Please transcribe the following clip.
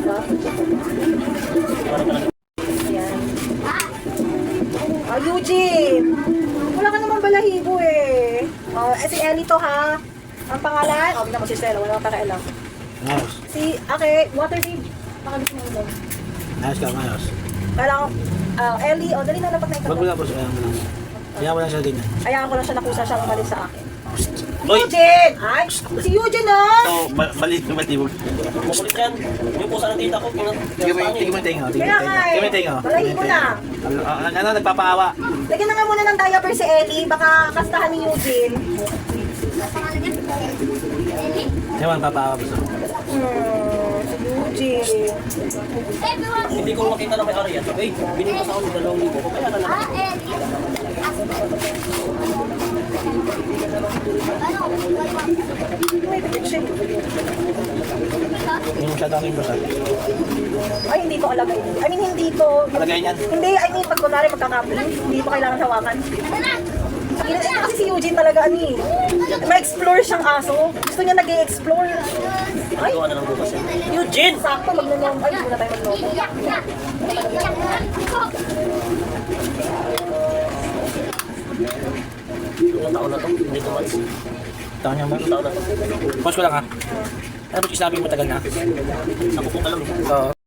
ba? Ayan. Eugene! Wala ka naman balahibo eh. Si Ellie to ha. Ang pangalan? Bigla mo si Stella. Wala kang pakialam. Ayos. Water babe. Pakabit mo ulo. Ayos ka, ayos. Kala ko, Ellie, dali na dapat na ikaw. Wag mo lang po siya. Kaya mo lang siya ganyan. Hayaan ko lang siya nakusa siya umalis sa akin. Boy! Eugene! Ay, si Eugene oh! So, maliit na matibog. Makulit yan. Yung pusa ng tita ko, Tingin mo yung tinga. Kaya nga eh. Balahibo lang. Ano, nagpapaawa. Lagyan na nga muna ng diaper si Ellie. Baka kastahan ni Eugene. Kaya mo nagpapaawa po siya. Si Eugene. Hindi ko makita na may ari yan. Hey, binipas ako ng 2,000. Kaya ka lang. May protection. Yung siya daw yung basa. Ay, hindi ko alagay. I mean, hindi ko... Alagay niyan? Hindi, I mean, pag kunwari magkakapit, hindi ko kailangan hawakan. Kasi si Eugene talaga, ma-explore siyang aso. Gusto niya nag-i-explore. Ay, Gawa na ng bukas yan. Eugene! sakto, magnanom. Ay, hindi na tayo magnoto. Ilang taon na to? Hindi ko malis. Taon niya ba? Taon na to. Pause ko lang ha. Ano ba sinabi mo tagal na? Nakupo ka lang. Oo.